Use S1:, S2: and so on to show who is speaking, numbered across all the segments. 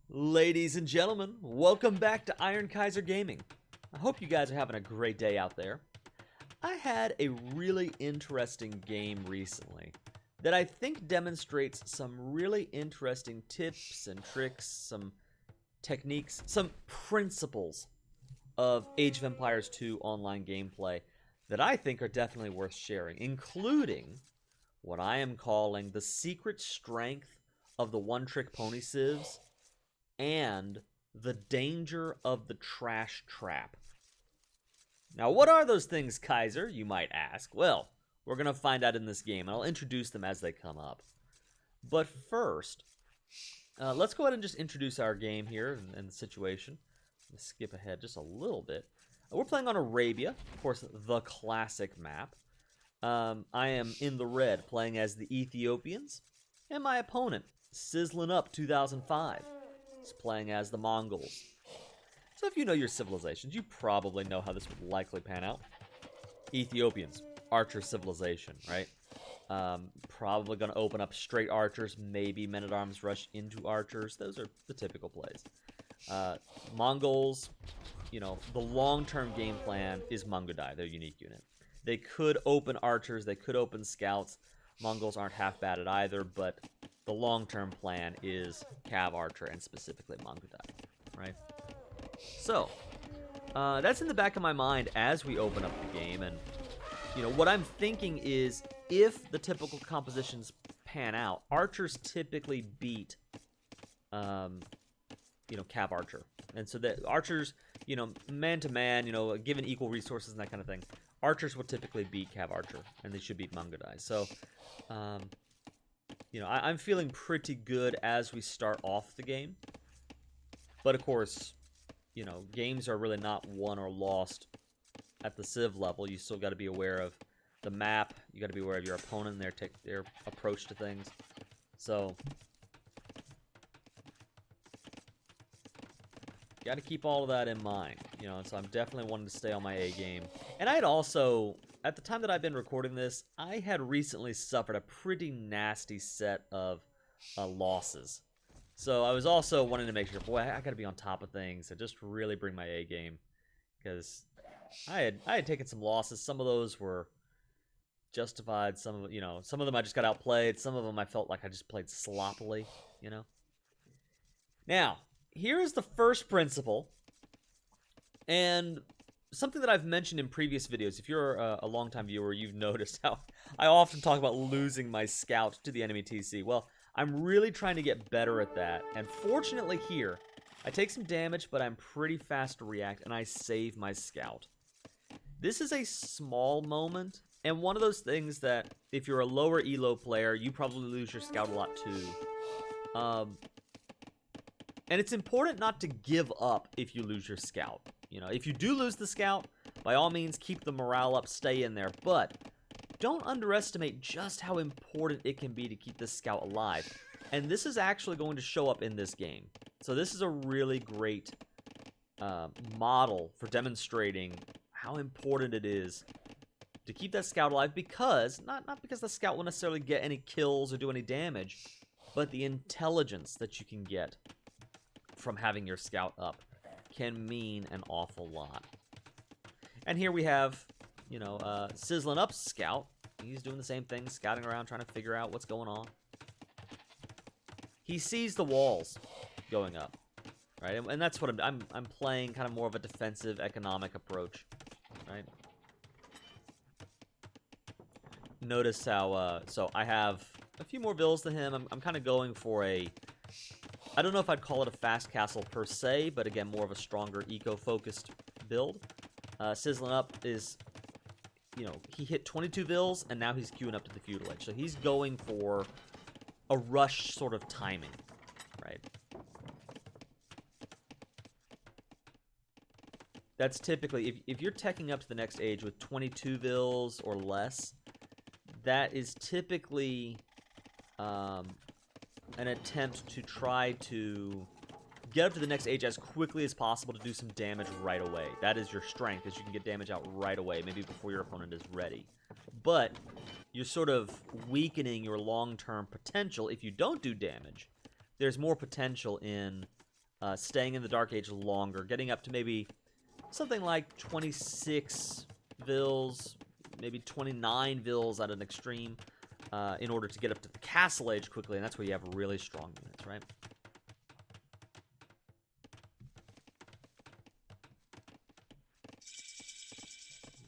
S1: Ladies and gentlemen, welcome back to Iron Kaiser Gaming. I hope you guys are having a great day out there. I had a really interesting game recently that I think demonstrates some really interesting tips and tricks, some techniques, some principles of Age of Empires 2 online gameplay that I think are definitely worth sharing, including what I am calling the secret strength of the one-trick pony Sieves and the danger of the trash trap. Now, what are those things, Kaiser, you might ask? Well, we're going to find out in this game, and I'll introduce them as they come up. But first, let's go ahead and just introduce our game here and the situation. Let's skip ahead just a little bit. We're playing on Arabia, of course, the classic map. I am in the red, playing as the Ethiopians, and my opponent, Sizzling Up 2005, is playing as the Mongols. So if you know your civilizations, you probably know how this would likely pan out. Ethiopians, archer civilization, right? Probably going to open up straight archers, maybe men-at-arms rush into archers. Those are the typical plays. Mongols, you know, the long-term game plan is Mongudai, their unique unit. They could open archers, they could open scouts. Mongols aren't half bad at either, but the long-term plan is Cav Archer and specifically Mongudai, right? So, that's in the back of my mind as we open up the game, and, you know, what I'm thinking is if the typical compositions pan out, archers typically beat, you know, Cav Archer. And so that archers, you know, man-to-man, you know, given equal resources and that kind of thing, archers will typically beat Cav Archer, and they should beat Mongudai. So, you know, I'm feeling pretty good as we start off the game. But, of course, you know, games are really not won or lost at the Civ level. You still got to be aware of the map. You got to be aware of your opponent and their approach to things. So, got to keep all of that in mind, you know, and so I'm definitely wanting to stay on my A game. And I had also, at the time that I've been recording this, I had recently suffered a pretty nasty set of losses. So I was also wanting to make sure, boy, I got to be on top of things and just really bring my A game, because I had taken some losses. Some of those were justified. Some of, you know, some of them I just got outplayed. Some of them I felt like I just played sloppily, you know. Now, here is the first principle, and something that I've mentioned in previous videos. If you're a longtime viewer, you've noticed how I often talk about losing my scout to the enemy TC. Well, I'm really trying to get better at that, and fortunately here, I take some damage, but I'm pretty fast to react, and I save my scout. This is a small moment, and one of those things that if you're a lower elo player, you probably lose your scout a lot too. And it's important not to give up if you lose your scout. You know, if you do lose the scout, by all means, keep the morale up, stay in there. But don't underestimate just how important it can be to keep this scout alive. And this is actually going to show up in this game. So this is a really great model for demonstrating how important it is to keep that scout alive, because, not because the scout will necessarily get any kills or do any damage, but the intelligence that you can get from having your scout up can mean an awful lot. And here we have, you know, Sizzling Up's scout. He's doing the same thing, scouting around, trying to figure out what's going on. He sees the walls going up, right? And that's what I'm playing kind of more of a defensive economic approach, right? Notice how, so I have a few more vills than him. I'm kind of going for a, I don't know if I'd call it a fast castle per se, but again, more of a stronger eco-focused build. Sizzling Up is, you know, he hit 22 vills, and now he's queuing up to the feudal age. So he's going for a rush sort of timing, right? That's typically, if you're teching up to the next age with 22 vills or less, that is typically an attempt to try to get up to the next age as quickly as possible to do some damage right away. That is your strength, is you can get damage out right away, maybe before your opponent is ready. But you're sort of weakening your long-term potential if you don't do damage. There's more potential in staying in the Dark Age longer, getting up to maybe something like 26 Vils, maybe 29 Vils at an extreme, in order to get up to the Castle Age quickly, and that's where you have really strong units, right?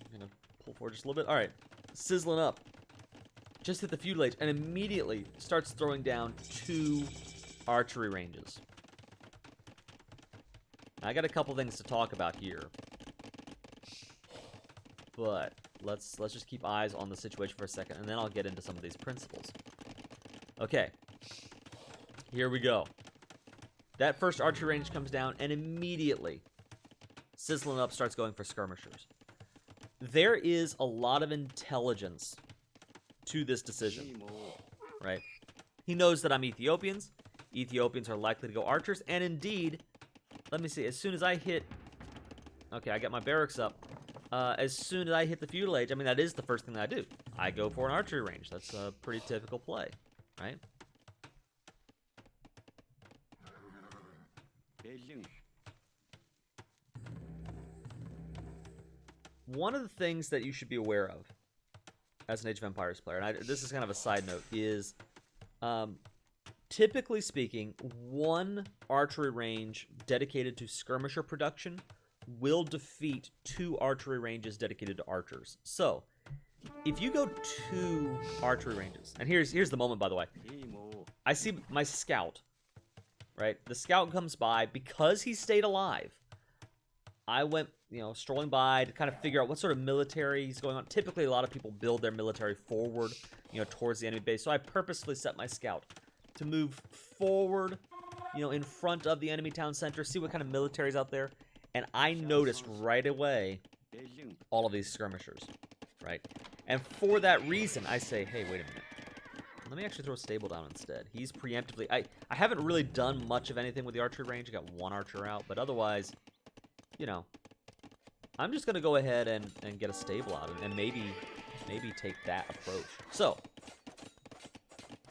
S1: I'm gonna pull forward just a little bit. All right, sizzling up. Just hit the feudal age, and immediately starts throwing down 2 archery ranges. I got a couple things to talk about here, but let's just keep eyes on the situation for a second, and then I'll get into some of these principles. Okay, here we go. That first archery range comes down, and immediately Sizzling Up starts going for Skirmishers. There is a lot of intelligence to this decision, right? He knows that I'm Ethiopians. Ethiopians are likely to go archers, and indeed, let me see, as soon as I hit... Okay, I got my barracks up. As soon as I hit the feudal age, I mean, that is the first thing that I do. I go for an archery range. That's a pretty typical play, right? One of the things that you should be aware of as an Age of Empires player, and this is kind of a side note, is typically speaking, one archery range dedicated to skirmisher production will defeat 2 archery ranges dedicated to archers. So, if you go 2 archery ranges, and here's the moment, by the way. I see my scout, right? The scout comes by. Because he stayed alive, I went, strolling by to kind of figure out what sort of military is going on. Typically, a lot of people build their military forward, towards the enemy base. So I purposefully set my scout to move forward, in front of the enemy town center, see what kind of military is out there. And I noticed right away all of these skirmishers, right? And for that reason, I say, hey, wait a minute. Let me actually throw a stable down instead. He's preemptively... I haven't really done much of anything with the archery range. I got 1 archer out, but otherwise, I'm just going to go ahead and get a stable out and maybe take that approach. So,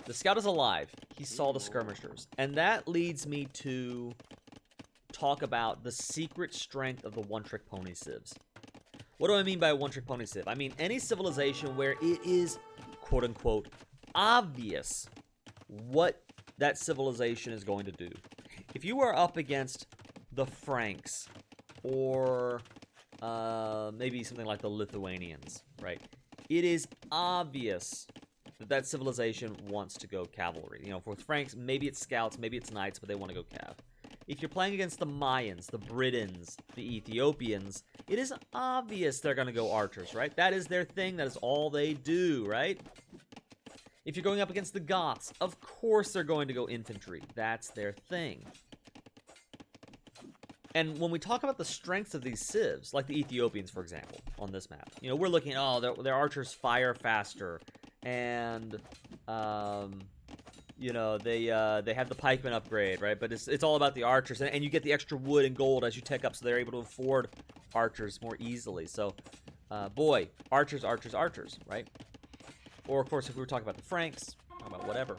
S1: the scout is alive. He saw the skirmishers. And that leads me to talk about the secret strength of the one-trick pony Sieves. What do I mean by a one-trick pony Civ? I mean any civilization where it is, quote-unquote, obvious what that civilization is going to do. If you are up against the Franks, or maybe something like the Lithuanians, right? It is obvious that that civilization wants to go cavalry. For the Franks, maybe it's scouts, maybe it's knights, but they want to go cav. If you're playing against the Mayans, the Britons, the Ethiopians, it is obvious they're going to go archers, right? That is their thing. That is all they do, right? If you're going up against the Goths, of course they're going to go infantry. That's their thing. And when we talk about the strengths of these civs, like the Ethiopians, for example, on this map, we're looking at, their archers fire faster, and, they have the pikeman upgrade, right? But it's all about the archers, and you get the extra wood and gold as you tech up, so they're able to afford archers more easily. So, boy, archers, archers, archers, right? Or, of course, if we were talking about the Franks, about whatever.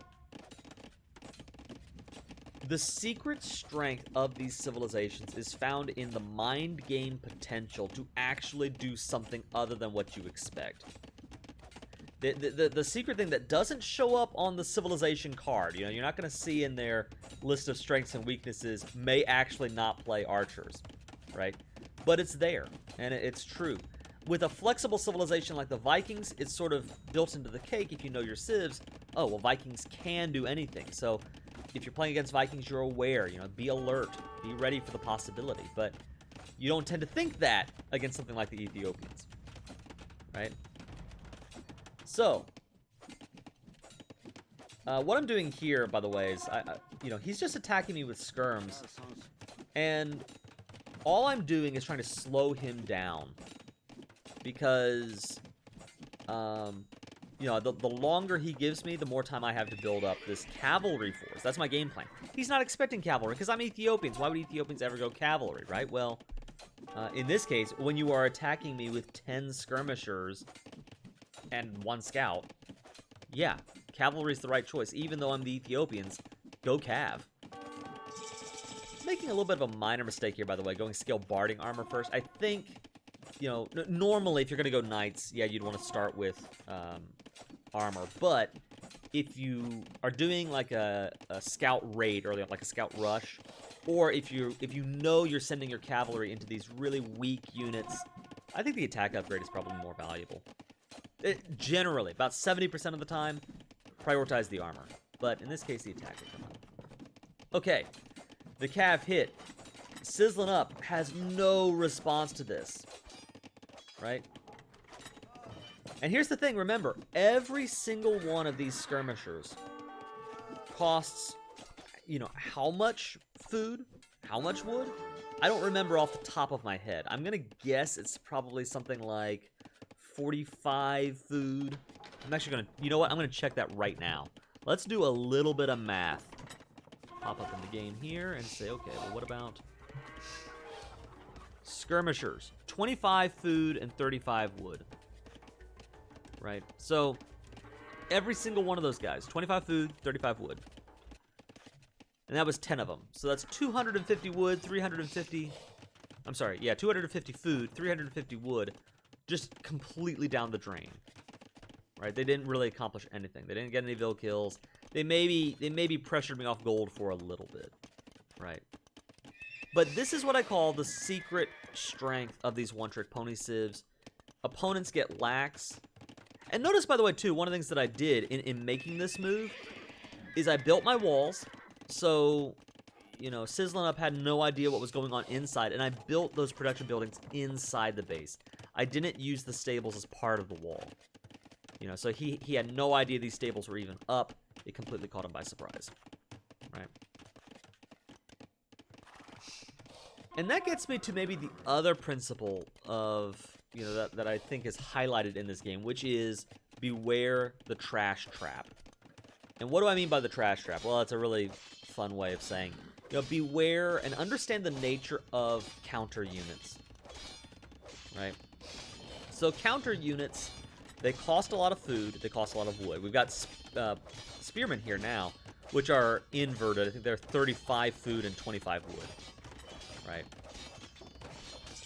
S1: The secret strength of these civilizations is found in the mind game potential to actually do something other than what you expect. The secret thing that doesn't show up on the civilization card, you're not going to see in their list of strengths and weaknesses, may actually not play archers, right? But it's there, and it's true. With a flexible civilization like the Vikings, it's sort of built into the cake if you know your civs. Oh, well, Vikings can do anything. So if you're playing against Vikings, you're aware, be alert, be ready for the possibility. But you don't tend to think that against something like the Ethiopians, right? So, what I'm doing here, by the way, is, he's just attacking me with skirms, and all I'm doing is trying to slow him down, because, the longer he gives me, the more time I have to build up this cavalry force. That's my game plan. He's not expecting cavalry, because I'm Ethiopians. Why would Ethiopians ever go cavalry, right? Well, in this case, when you are attacking me with 10 skirmishers and 1 scout, yeah, cavalry is the right choice. Even though I'm the Ethiopians, go cav. making a little bit of a minor mistake here, by the way, going scale barding armor first. I think, you know, normally if you're going to go knights, yeah, you'd want to start with armor. But if you are doing like a scout raid or like a scout rush, or if you know you're sending your cavalry into these really weak units, I think the attack upgrade is probably more valuable. Generally, about 70% of the time, prioritize the armor. But in this case, the attack will come up. Okay, the cav hit. Sizzling Up has no response to this. Right? And here's the thing, remember, every single one of these skirmishers costs, you know, how much food? How much wood? I don't remember off the top of my head. I'm gonna guess it's probably something like 45 food. I'm actually gonna, you know what? I'm gonna check that right now. Let's do a little bit of math. Pop up in the game here and say, okay, well, what about skirmishers? 25 food and 35 wood. Right? So, every single one of those guys, 25 food, 35 wood. And that was 10 of them. So that's 250 wood, 350... I'm sorry, yeah, 250 food, 350 wood, just completely down the drain. Right? They didn't really accomplish anything. They didn't get any vill kills. They maybe pressured me off gold for a little bit. Right? But this is what I call the secret strength of these one-trick pony civs. Opponents get lax. And notice, by the way, too, one of the things that I did in making this move is I built my walls. So, you know, Sizzling Up had no idea what was going on inside, and I built those production buildings inside the base. I didn't use the stables as part of the wall. You know, so he had no idea these stables were even up. It completely caught him by surprise. Right? And that gets me to maybe the other principle of, you know, that I think is highlighted in this game, which is beware the trash trap. And what do I mean by the trash trap? Well, it's a really fun way of saying, you know, beware and understand the nature of counter units. Right? So counter units, they cost a lot of food, they cost a lot of wood. We've got spearmen here now, which are inverted. I think they're 35 food and 25 wood. Right?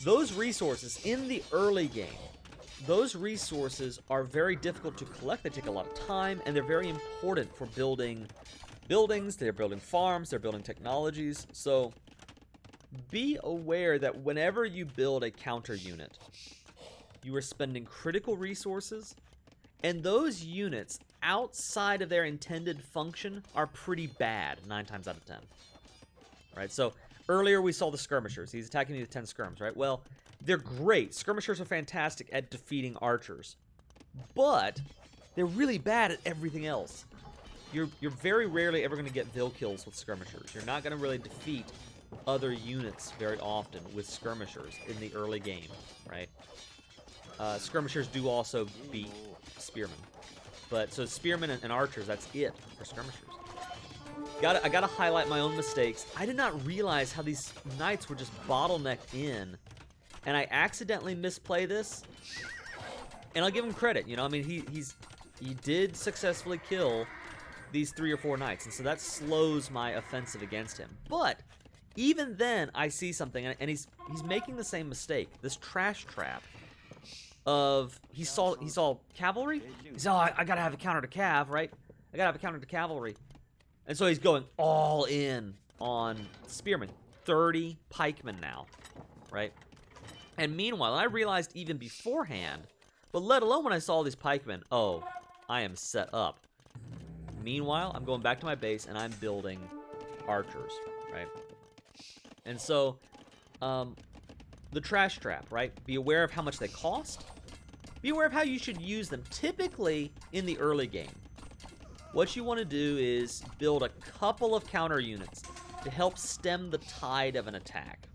S1: Those resources in the early game, those resources are very difficult to collect. They take a lot of time, and they're very important for building buildings, they're building farms, they're building technologies. So be aware that whenever you build a counter unit, you are spending critical resources, and those units outside of their intended function are pretty bad 9 times out of 10. Right? So earlier we saw the skirmishers. He's attacking me with 10 skirms, right? Well, they're great. Skirmishers are fantastic at defeating archers. But they're really bad at everything else. You're very rarely ever going to get vill kills with skirmishers. You're not going to really defeat other units very often with skirmishers in the early game, right? Skirmishers do also beat spearmen. But so spearmen and archers, that's it for skirmishers. I gotta highlight my own mistakes. I did not realize how these knights were just bottlenecked in, and I accidentally misplay this. And I'll give him credit, you know. I mean, he did successfully kill these 3 or 4 knights, and so that slows my offensive against him. But even then, I see something, and he's making the same mistake. This trash trap of he saw cavalry. He said, "Oh, I gotta have a counter to cav, right? I gotta have a counter to cavalry." And so he's going all in on spearmen. 30 pikemen now, right? And meanwhile, I realized even beforehand, but let alone when I saw these pikemen, oh, I am set up. Meanwhile, I'm going back to my base and I'm building archers, right? And so, the trash trap, right? Be aware of how much they cost. Be aware of how you should use them. Typically, in the early game, what you want to do is build a couple of counter units to help stem the tide of an attack,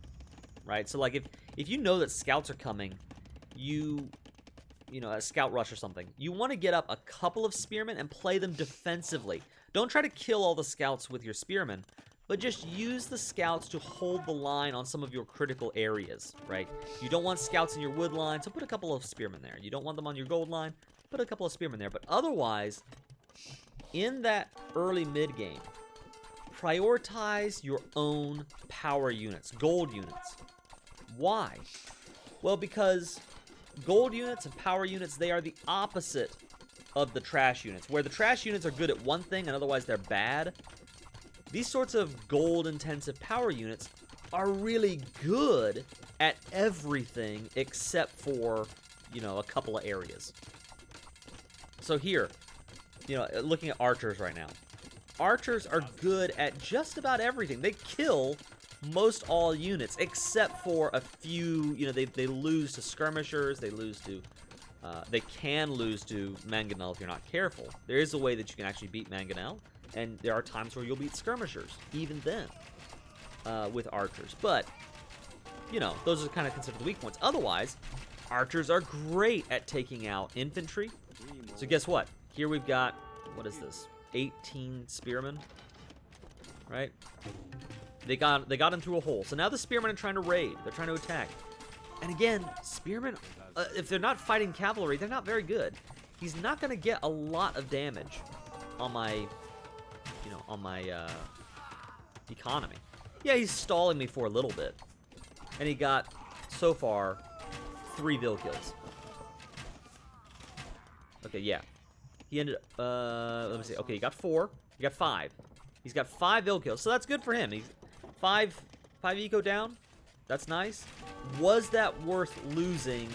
S1: right? So, like, if you know that scouts are coming, you know, a scout rush or something, you want to get up a couple of spearmen and play them defensively. Don't try to kill all the scouts with your spearmen, but just use the scouts to hold the line on some of your critical areas, right? You don't want scouts in your wood line, so put a couple of spearmen there. You don't want them on your gold line, put a couple of spearmen there. But otherwise, in that early mid game, prioritize your own power units, gold units. Why? Well, because gold units and power units, they are the opposite of the trash units. Where the trash units are good at one thing and otherwise they're bad, these sorts of gold-intensive power units are really good at everything except for, you know, a couple of areas. So here, you know, looking at archers right now. Archers are good at just about everything. They kill most all units except for a few. You know, they lose to skirmishers. They lose to they can lose to mangonel if you're not careful. There is a way that you can actually beat mangonel, and there are times where you'll beat skirmishers even then with archers. But you know, those are kind of considered the weak points. Otherwise, archers are great at taking out infantry. So guess what? Here we've got, what is this? 18 spearmen, right? They got him through a hole. So now the spearmen are trying to raid. They're trying to attack. And again, spearmen, if they're not fighting cavalry, they're not very good. He's not going to get a lot of damage on my, you know, on my economy. Yeah, he's stalling me for a little bit. And he got, so far, 3 Vil kills. Okay, yeah. He ended up, let me see. Okay, he got 4. He got 5. He's got 5 Vil kills, so that's good for him. He's 5 eco down. That's nice. Was that worth losing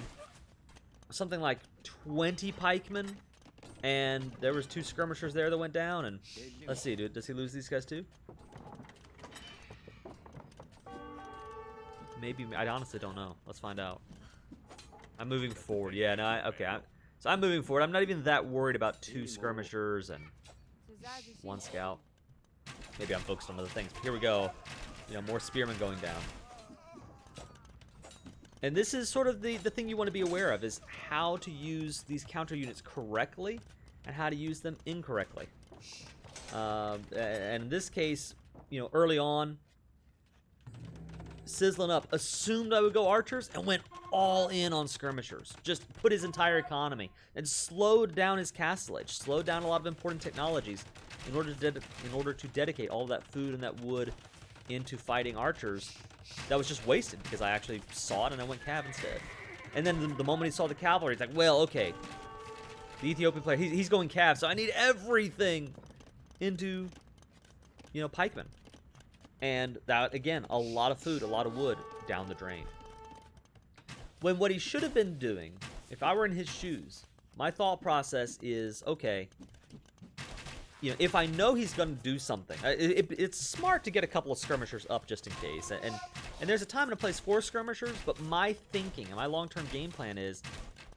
S1: something like 20 pikemen? And there was 2 skirmishers there that went down, and let's see, dude. Does he lose these guys too? Maybe. I honestly don't know. Let's find out. I'm moving forward. Yeah, no, okay. So I'm moving forward. I'm not even that worried about 2 skirmishers and 1 scout. Maybe I'm focused on other things. But here we go. You know, more spearmen going down. And this is sort of the thing you want to be aware of, is how to use these counter units correctly and how to use them incorrectly. And in this case, you know, early on, sizzling up, assumed I would go archers and went all in on skirmishers. Just put his entire economy and slowed down his castlage, slowed down a lot of important technologies in order to dedicate all of that food and that wood into fighting archers. That was just wasted because I actually saw it and I went cav instead. And then the moment he saw the cavalry, he's like, well, okay, the Ethiopian player, he's going cav, so I need everything into, you know, pikemen. And that, again, a lot of food, a lot of wood down the drain. When what he should have been doing, if I were in his shoes, my thought process is, okay, you know, if I know he's going to do something, it's smart to get a couple of skirmishers up just in case. And there's a time and a place for skirmishers, but my thinking and my long-term game plan is,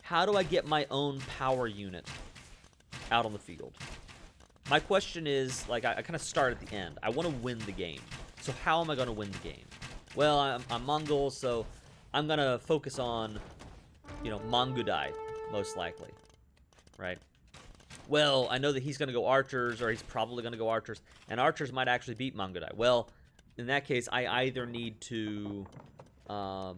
S1: how do I get my own power unit out on the field? My question is, like, I kind of start at the end. I want to win the game. So how am I going to win the game? Well, I'm Mongol, so I'm going to focus on, you know, Mongudai, most likely, right? Well, I know that he's going to go archers, or he's probably going to go archers, and archers might actually beat Mongudai. Well, in that case, I either need to plan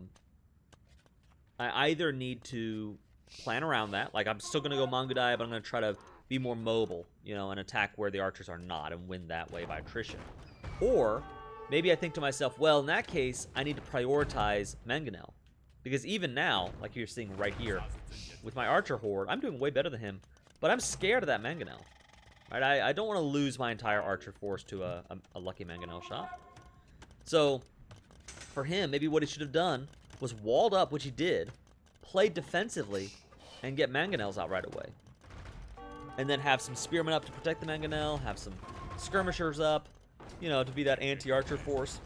S1: around that. Like, I'm still going to go Mongudai, but I'm going to try to be more mobile, you know, and attack where the archers are not and win that way by attrition. Or maybe I think to myself, well, in that case, I need to prioritize mangonel. Because even now, like you're seeing right here, with my archer horde, I'm doing way better than him, but I'm scared of that mangonel. Right? I don't want to lose my entire archer force to a lucky mangonel shot. So, for him, maybe what he should have done was walled up, which he did, played defensively, and get mangonels out right away. And then have some spearmen up to protect the mangonel, have some skirmishers up, you know, to be that anti-archer force.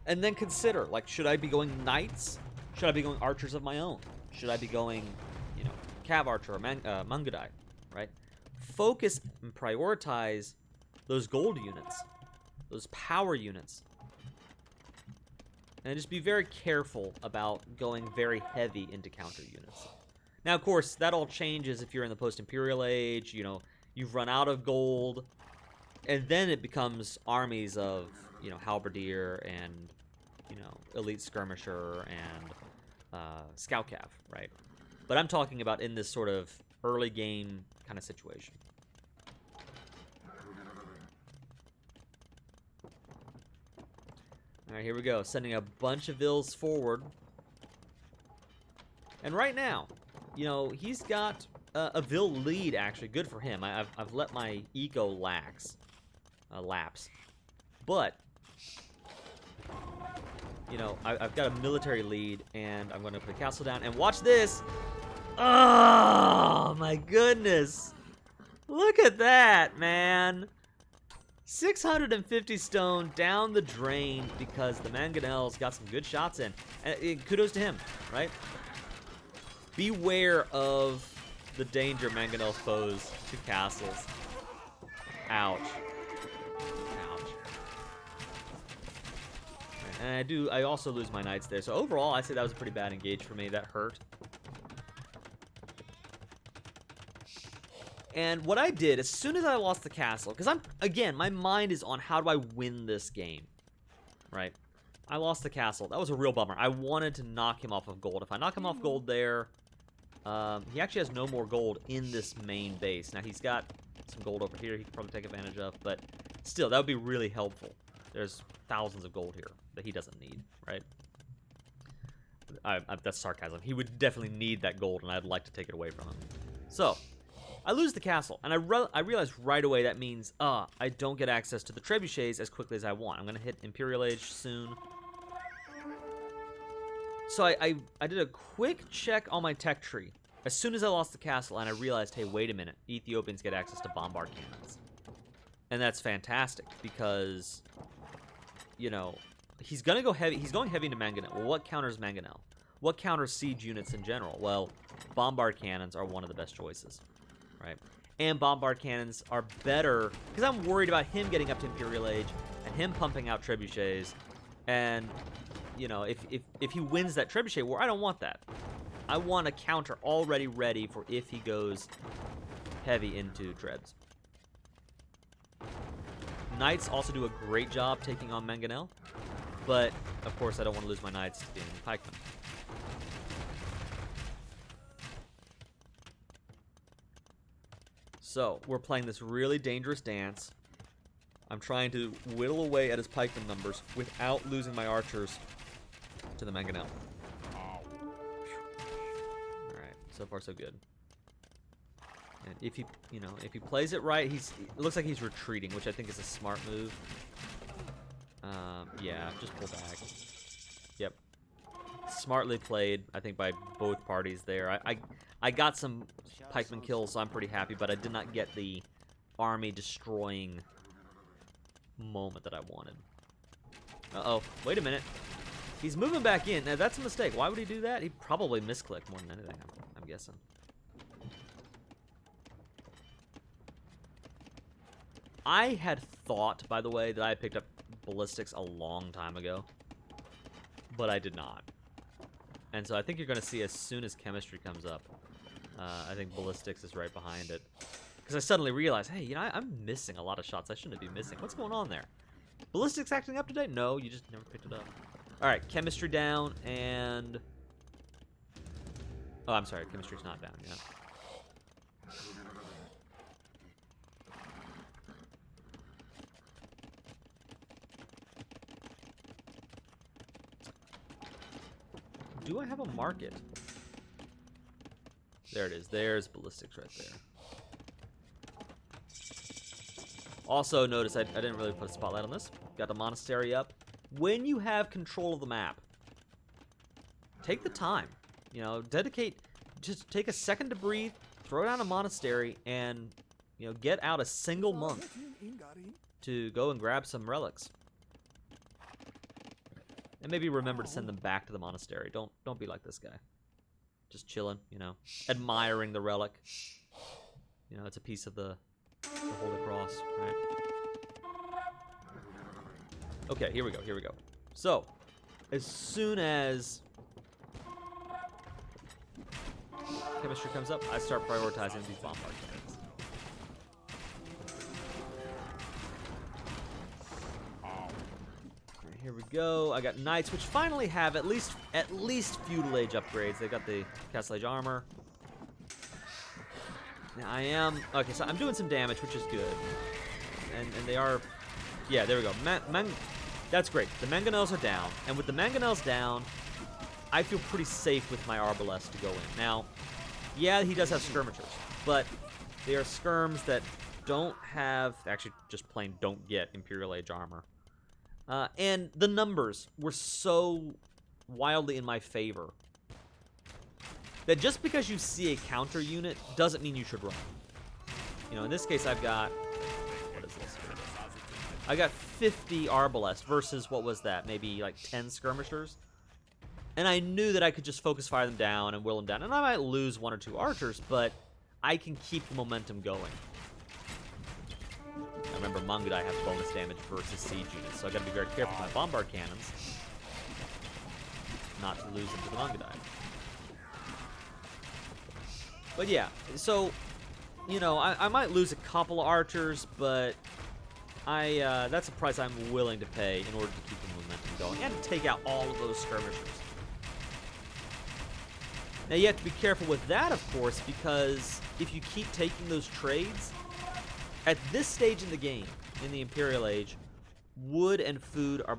S1: And then consider, like, should I be going knights? Should I be going archers of my own? Should I be going, you know, cav archer or Mongudai, right? Focus and prioritize those gold units, those power units. And just be very careful about going very heavy into counter units. Now, of course, that all changes if you're in the post-imperial age, you know, you've run out of gold, and then it becomes armies of, you know, halberdier and, you know, elite skirmisher and scout cav, right? But I'm talking about in this sort of early game kind of situation. Alright, here we go. Sending a bunch of vills forward. And right now, you know, he's got a vill lead, actually. Good for him. I've let my eco lapse. But, you know, I've got a military lead, and I'm going to put a castle down. And watch this! Oh, my goodness! Look at that, man! 650 stone down the drain because the Mangonels got some good shots in. And kudos to him, right? Beware of the danger Mangonels pose to castles. Ouch. Ouch. And I also lose my knights there. So overall, I'd say that was a pretty bad engage for me. That hurt. And what I did, as soon as I lost the castle, because again, my mind is on how do I win this game, right? I lost the castle. That was a real bummer. I wanted to knock him off of gold. If I knock him off gold there, he actually has no more gold in this main base. Now, he's got some gold over here he can probably take advantage of, but still, that would be really helpful. There's thousands of gold here that he doesn't need, right? That's sarcasm. He would definitely need that gold, and I'd like to take it away from him. So, I lose the castle, and I realize right away that means, I don't get access to the trebuchets as quickly as I want. I'm going to hit Imperial Age soon. So I did a quick check on my tech tree as soon as I lost the castle, and I realized, hey, wait a minute. Ethiopians get access to bombard cannons. And that's fantastic, because, you know, he's going to go heavy. He's going heavy into Mangonel. Well, what counters Mangonel? What counters siege units in general? Well, bombard cannons are one of the best choices. Right, and bombard cannons are better because I'm worried about him getting up to Imperial Age and him pumping out trebuchets, and you know, if he wins that trebuchet war, I don't want that. I want a counter already ready for if he goes heavy into trebs. Knights also do a great job taking on Mangonel, but of course I don't want to lose my knights to being pikemen. So, we're playing this really dangerous dance. I'm trying to whittle away at his pikeman numbers without losing my archers to the Mangonel. Alright, so far so good. And if he, you know, if he plays it right, it looks like he's retreating, which I think is a smart move. Yeah, just pull back. Yep. Smartly played, I think, by both parties there. I got some pikeman kills, so I'm pretty happy, but I did not get the army-destroying moment that I wanted. Uh-oh. Wait a minute. He's moving back in. Now, that's a mistake. Why would he do that? He probably misclicked more than anything, I'm guessing. I had thought, by the way, that I picked up ballistics a long time ago, but I did not. And so I think you're going to see as soon as chemistry comes up, I think ballistics is right behind it. Because I suddenly realized, hey, you know, I'm missing a lot of shots I shouldn't be missing. What's going on there? Ballistics acting up today? No, you just never picked it up. All right, chemistry down, and... Oh, I'm sorry, chemistry's not down yet. Do I have a market? There it is. There's ballistics right there. Also, notice I didn't really put a spotlight on this. Got the monastery up. When you have control of the map, take the time. You know, just take a second to breathe, throw down a monastery, and, you know, get out a single month to go and grab some relics. And maybe remember to send them back to the monastery. Don't be like this guy. Just chilling, you know, admiring the relic. You know, it's a piece of the Holy Cross, right? Okay, here we go, here we go. So, as soon as chemistry comes up, I start prioritizing these bombard cannons. Here we go. I got knights, which finally have at least feudal age upgrades. They got the castle age armor. Now okay. So I'm doing some damage, which is good. And they are, yeah. There we go. That's great. The mangonels are down, and with the mangonels down, I feel pretty safe with my arbalest to go in. Now, yeah, he does have skirmishers, but they are skirms that don't have, actually just plain don't get Imperial Age armor. And the numbers were so wildly in my favor that just because you see a counter unit doesn't mean you should run. You know, in this case, I've got, what is this here? I got 50 arbalest versus, what was that, maybe like 10 skirmishers? And I knew that I could just focus fire them down and will them down. And I might lose 1 or 2 archers, but I can keep the momentum going. I remember Mangudai has bonus damage versus siege units, so I gotta be very careful with my bombard cannons not to lose them to the Mangudai. But yeah, so, you know, I might lose a couple of archers, but that's a price I'm willing to pay in order to keep the momentum going and to take out all of those skirmishers. Now, you have to be careful with that, of course, because if you keep taking those trades, at this stage in the game, in the Imperial Age, wood and food are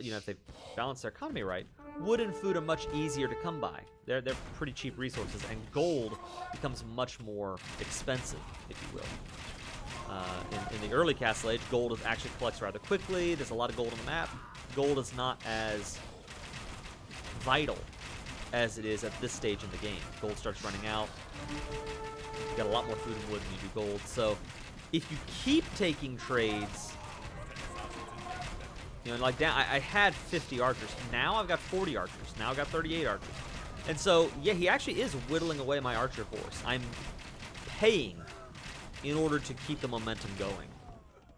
S1: you know, if they balance their economy right, wood and food are much easier to come by. They're pretty cheap resources, and gold becomes much more expensive, if you will. In the early Castle Age, gold actually collects rather quickly. There's a lot of gold on the map. Gold is not as vital as it is at this stage in the game. Gold starts running out. You got a lot more food and wood than you do gold. So if you keep taking trades, you know, like down, I had 50 archers. Now I've got 40 archers. Now I've got 38 archers. And so, yeah, he actually is whittling away my archer force. I'm paying in order to keep the momentum going.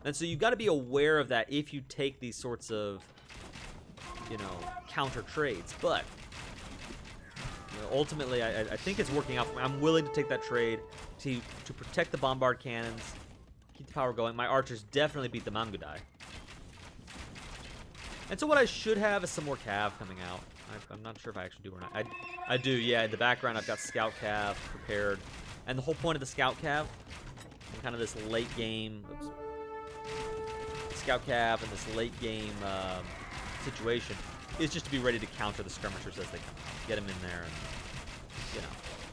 S1: And so you've got to be aware of that if you take these sorts of, you know, counter trades. But, you know, ultimately, I think it's working out for me. I'm willing to take that trade to protect the bombard cannons, keep the power going. My archers definitely beat the Mangudai. And so what I should have is some more cav coming out. I'm not sure if I actually do or not. I do, yeah. In the background, I've got scout cav prepared. And the whole point of the scout cav, in kind of this late game, scout cav and this late game situation, is just to be ready to counter the skirmishers as they come out. Get them in there, and, you know,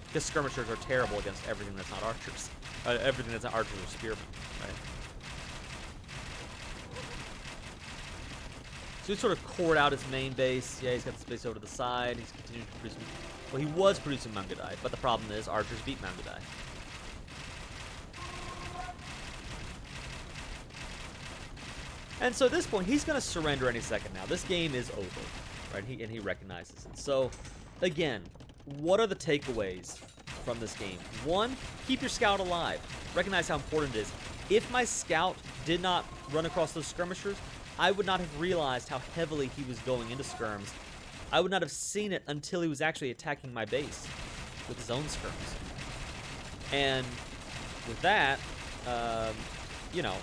S1: because skirmishers are terrible against everything that's not archers. Everything that's not archers or spearmen, right? So he sort of cored out his main base. Yeah, he's got the space over to the side. He's continuing to produce. Well, he was producing Mangudai, but the problem is archers beat Mangudai. And so at this point, he's going to surrender any second now. This game is over, right? He recognizes it. So, again, what are the takeaways from this game? One, keep your scout alive. Recognize how important it is. If my scout did not run across those skirmishers, I would not have realized how heavily he was going into skirms. I would not have seen it until he was actually attacking my base with his own skirms. And with that, you know,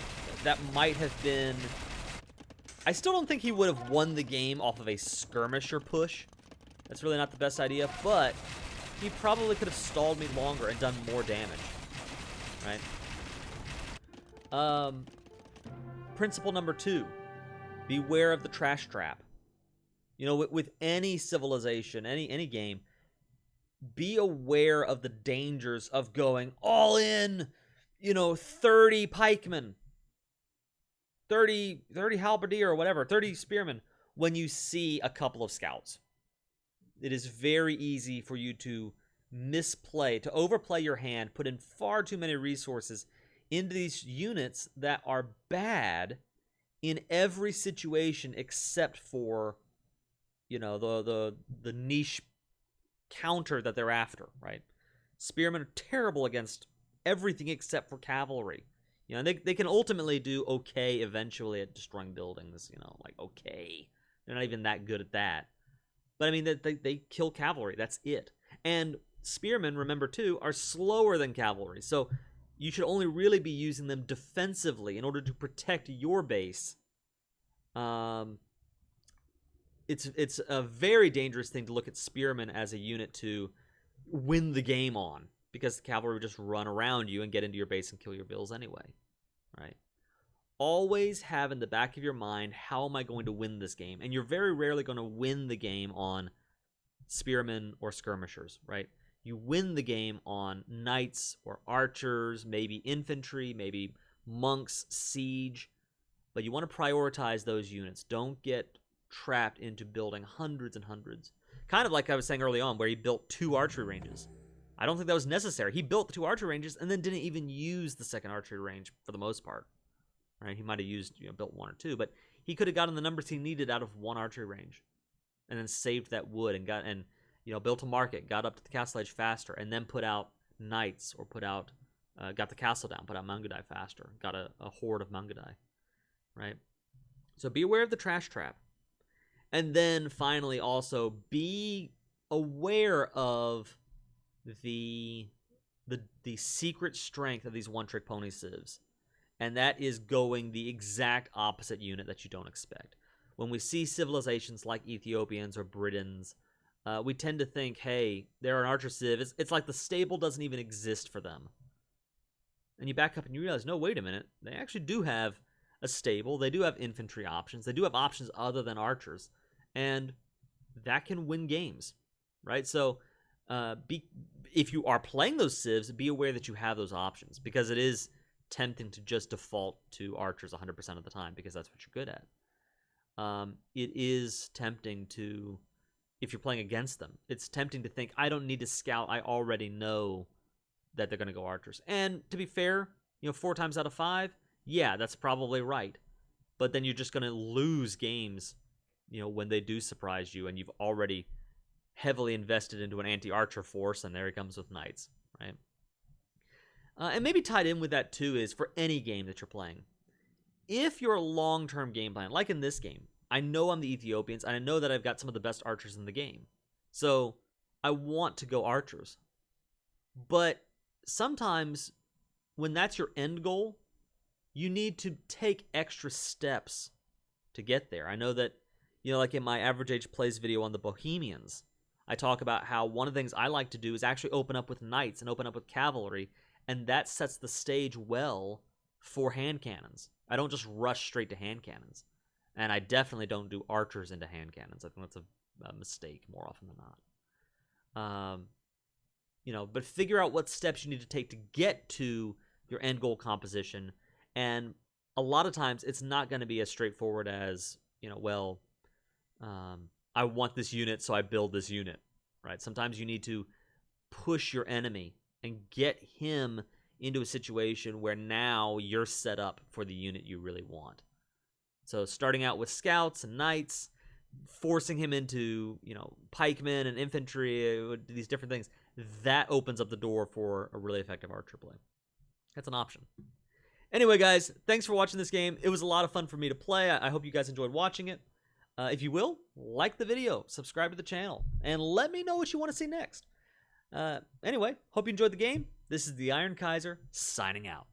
S1: that might have been... I still don't think he would have won the game off of a skirmisher push. That's really not the best idea, but he probably could have stalled me longer and done more damage, right? Principle number 2. Beware of the trash trap. You know, with any civilization, any game, be aware of the dangers of going all in, you know, 30 pikemen, 30 halberdier or whatever, 30 spearmen, when you see a couple of scouts. It is very easy for you to misplay, to overplay your hand, put in far too many resources into these units that are bad in every situation except for, you know, the niche counter that they're after, right? Spearmen are terrible against everything except for cavalry. You know, they can ultimately do okay eventually at destroying buildings, you know, like okay. They're not even that good at that. But I mean, they kill cavalry, that's it. And spearmen, remember too, are slower than cavalry. So you should only really be using them defensively in order to protect your base. It's a very dangerous thing to look at spearmen as a unit to win the game on, because the cavalry would just run around you and get into your base and kill your bills anyway, right? always have in the back of your mind, how am I going to win this game? And you're very rarely going to win the game on spearmen or skirmishers, right? You win the game on knights or archers, maybe infantry, maybe monks, siege, but you want to prioritize those units. Don't get trapped into building hundreds and hundreds. Kind of like I was saying early on, where he built 2 archery ranges. I don't think that was necessary. He built the 2 archery ranges and then didn't even use the second archery range for the most part. Right? He might have used, built 1 or 2, but he could have gotten the numbers he needed out of 1 archery range, and then saved that wood and built a market, got up to the castle edge faster, and then put out knights or got the castle down, put out Mangudai faster, got a horde of Mangudai, right? So be aware of the trash trap, and then finally also be aware of the secret strength of these one-trick pony Sieves. And that is going the exact opposite unit that you don't expect. When we see civilizations like Ethiopians or Britons, we tend to think, hey, they're an archer civ. It's like the stable doesn't even exist for them. And you back up and you realize, no, wait a minute. They actually do have a stable. They do have infantry options. They do have options other than archers. And that can win games, right? So if you are playing those civs, be aware that you have those options, because it is tempting to just default to archers 100% of the time because that's what you're good at. It is tempting to, if you're playing against them, it's tempting to think, I don't need to scout. I already know that they're going to go archers. And to be fair, 4 times out of 5, yeah, that's probably right. But then you're just going to lose games, when they do surprise you and you've already heavily invested into an anti-archer force, and there he comes with knights, right? And maybe tied in with that too is for any game that you're playing, if your long-term game plan, like in this game, I know I'm the Ethiopians, and I know that I've got some of the best archers in the game, so I want to go archers. But sometimes when that's your end goal, you need to take extra steps to get there. I know that, like in my Average Age Plays video on the Bohemians, I talk about how one of the things I like to do is actually open up with knights and open up with cavalry, and that sets the stage well for hand cannons. I don't just rush straight to hand cannons. And I definitely don't do archers into hand cannons. I think that's a mistake more often than not. But figure out what steps you need to take to get to your end goal composition. And a lot of times it's not going to be as straightforward as, I want this unit, so I build this unit, right? Sometimes you need to push your enemy and get him into a situation where now you're set up for the unit you really want. So starting out with scouts and knights, forcing him into, pikemen and infantry, these different things, that opens up the door for a really effective archer play. That's an option. Anyway, guys, thanks for watching this game. It was a lot of fun for me to play. I hope you guys enjoyed watching it. If you will, like the video, subscribe to the channel, and let me know what you want to see next. Anyway, hope you enjoyed the game. This is the Iron Kaiser, signing out.